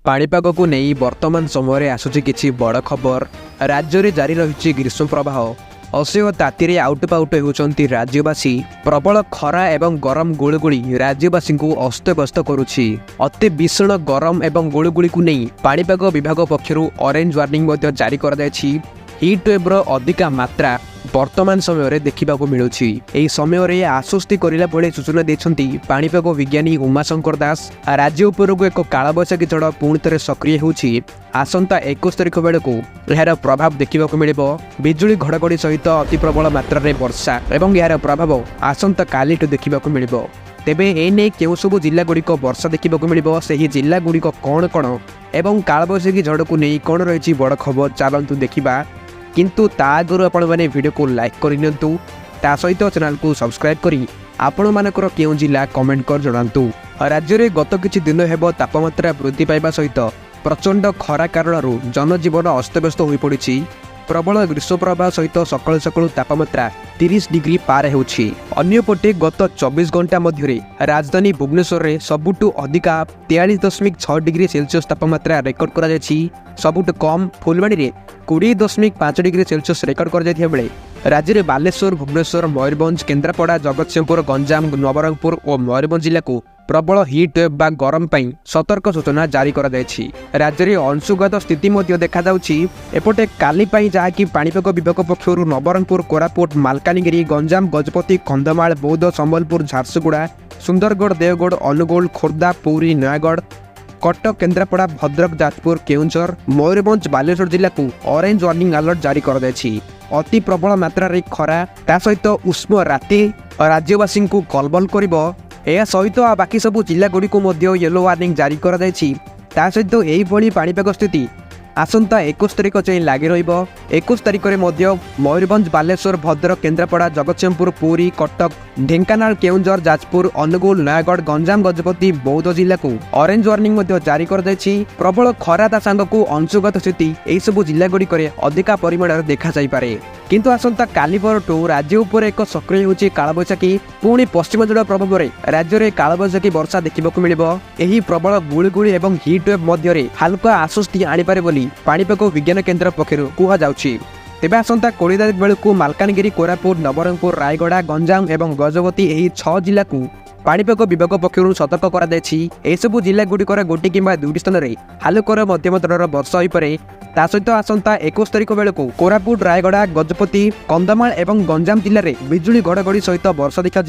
पाणीपाग को नहीं वर्तमान समय आसुची किछि बड़ खबर। राज्य में जारी रही ग्रीष्म प्रवाह। असह्य ताती आउटपाउट होती राज्यवासी। प्रबल खरा एवं गरम गुळुगुळी राज्यवासी को अस्तव्यस्त करुछि। अति भीषण गरम एवं गुळुगुळी को नहीं पाणीपाग विभाग पक्षरु ऑरेंज वार्निंग जारी कर हिट वेव्र अधिका मात्रा वर्तमान समय देखा मिलूँ। यह समय आश्वस्ति करला बेले सूचना देते पाणीपाग विज्ञानी उमाशंकर दास। राज्य उपरकू एक कालबैशाखी झड़ पुणी थे सक्रिय होछि। आसंता 21 तारिख बेलू यार प्रभाव देखा मिल। बिजुली घड़घड़ी सहित अति प्रबल मात्रा वर्षा और यार प्रभाव आसंता कालीठू देखा मिल। तेबे एने केउ सबु जिला गुड़िक वर्षा देखा मिल, से जिला गुड़िक कौन कौन एवं कालबैशाखी झड़ को नहीं कौन रही बड़ खबर चलतु देखा। किंतु ता आगु आपण मैंने वीडियो को लाइक करनियंतु, ता सहित चैनल को सब्सक्राइब करी आपण मानकर केउ जिला कमेंट कर जणांतु। राज्य में गत किछि दिन हेबो तापमात्रा वृद्धि पाइबा सहित प्रचंड खरा कारण जनजीवन अस्तव्यस्त हो पड़ी। प्रबल ग्रीष्म प्रवाह सहित सकाळु सकाळु तापमात्रा 30 डिग्री पार होछि। अन्यपटे गत 24 घंटा मध्य राजधानी भुवनेश्वर में सबुठु अधिका 43.6 डिग्री सेल्सियस तापमात्रा रेकर्ड करा जायछि। सबुठु कम फुलवाणी में 20.5 डिग्री सेल्सियस रेकर्ड कर जायथिया बेले राज्य में बालेश्वर, भुवनेश्वर, मयूरभंज, केन्द्रापड़ा, जगतसिंहपुर, गंजाम, नवरंगपुर और मयूरभंज जिला को प्रबल हिट वेव बा गरम पाई सतर्क सूचना जारी करा जायछि। राज्य में अंशुघात स्थिति देखा जाउछि। एपटे काली पाई जहाँकि पाणीपाग विभाग पक्षरु नवरंगपुर, कोरापुट, मालकानगिरी, गंजाम, गजपति, कंधमाल, बौद्ध, संबलपुर, झारसुगुड़ा, सुंदरगढ़, देवगढ़, अनुगोल, खोर्धा, पुरी, नयागढ़, कटक, केन्द्रापड़ा, भद्रक, जाजपुर, केउंझर, मयूरभंज, बालेश्वर जिला को ऑरेंज वार्निंग अलर्ट जारी कर जायछि। अति प्रबल मात्रा रे खरा ता सहित उष्म राति राज्यवासी को कलबल करिबो। या सहित बाकी सबू जिला गुड़ी को येलो वार्निंग जारी कर जायछि। ता सहित एही भली पाणीपाग स्थिति आसंता 21 तारिख जाए लगी रहिबो। 21 तारिख में मयूरभंज, बालेश्वर, भद्रक, केन्द्रापड़ा, जगतसिंहपुर, पुरी, कटक, ढेंकानाल, केउंझर, जाजपुर, अनुगोल, नयागढ़, गंजाम, गजपति, बौद्ध जिला को ऑरेंज वार्निंग जारी कर जायछि। प्रबल खरा ता सांग को अंशुघात स्थिति यही सबू जिला गुड़िक अधिका परिमाण देखा जाई पारे। किंतु आसंता काली परठू राज्य उपर एक सक्रिय होछि कालबैशाखी। पुणी पश्चिम झड़ प्रभाव में राज्य में कालबैशाखी वर्षा देखा मिल। यही प्रबल गुळुगुळी एवं हिट वेव मध्य हल्का आश्वस्ति आनीपारे बोली पाणीपाग विज्ञान केन्द्र पक्षरु कुहा जाउछि। तेबे आसंता 20 तारिख बेलू मालकानगिरी, कोरापुट, नवरंगपुर, रायगड़ा, गंजाम एवं गजपति यही 6 जिला को पाणीपाग विभाग पक्षरु सतर्क करा जायछि। एसबू जिला गुड़िकर गोटे किंबा दुईटी स्थान में हालुकर मध्यम धरणर वर्षा होईपारे। ता सहित आसंता 21 तारिख बेलू कोरापुट, रायगड़ा, गजपति, कंधमाल एवं गंजाम जिले में बिजुली घड़घड़ी सहित वर्षा देखा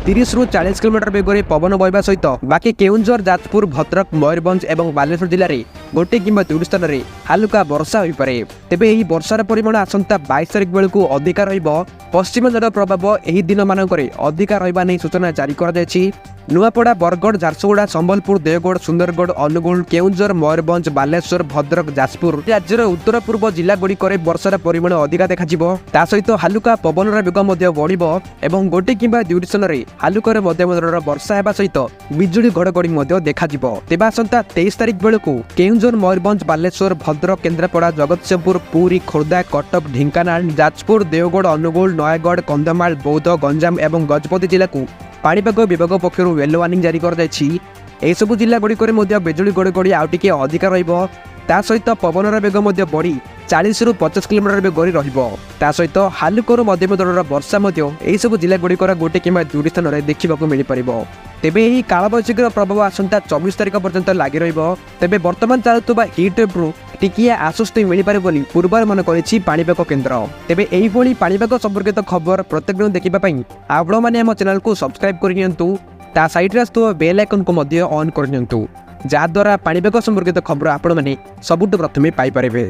30 ରୁ 40 किलोमीटर बेगर पवन बहवा सहित बाकी केउंझर, जाजपुर, भद्रक, मयूरभंज एवं बालेश्वर जिले में गोटे किंबा दुईटी स्थान में हालुका वर्षा होईपारे। तेबे यही वर्षार परिमाण आसंता 22 तारिख बेलू अधिका रहिबो। पश्चिम झड़ प्रभाव यही दिन मानकरे अधिका रहिबा नै सूचना जारी कर जायछि। नुआपड़ा, बरगढ़, झारसुगुड़ा, संबलपुर, देवगढ़, सुंदरगढ़, अनुगोल, केउंझर, मयूरभंज, बालेश्वर, भद्रक, जाजपुर राज्यर उत्तर पूर्व जिला गुड़िक वर्षार परिमाण अधिका देखा ता सहित हालुका पवनर बेग बढ़िबो एवं गोटे किंबा दुईटी स्थान में हालुकर मध्यम धरणर वर्षा हेबा सहित बिजुली घड़घड़ी देखा। तेबे आसंता 23 तारिख बेलू केउंझर, मयूरभंज, बालेश्वर, भद्रक, केन्द्रापड़ा, जगतसिंहपुर, पुरी, खोर्धा, कटक, ढेंकानाल, जाजपुर, देवगढ़, अनुगोल, नयागढ़, कंधमाल, बौद्ध, गंजाम एवं गजपति जिला को पाणीपाग विभाग पक्षरु येलो वार्निंग जारी कर जायछि। एही सबु जिला गुड़िक बिजुली घड़घड़ी आउ टिके अधिका रहिबो। ता सहित पवनर बेग बढ़ी 40 ରୁ 50 किलोमीटर बेगरी रहिबो। ता सहित हालुकर मध्यम धरणर वर्षा यही सबु जिला गुड़िकर गोटे किंबा दुईटी स्थान में देखा मिल पारिबो। तेबे यही कालबैशाखीर प्रभाव आसंता 24 तारिख पर्यंत लगी रहिबो। तेबे वर्तमान चालुवा हिट वेव्रु टिकिए आश्वस्ति मिल पारे बोली पूर्वानुमान करिछि पाणीपाग केन्द्र। तेबे एही भली पाणीपाग संपर्कित खबर प्रत्येक दिन देखिबा पई आपण माने हम चैनल को सब्सक्राइब करियंतु। ता साइड रे तो बेल आइकन को मध्य ऑन करियंतु, जा द्वारा पाणीपाग संपर्कित खबर आपण माने सबुठ प्रथमे पाई पारिबे।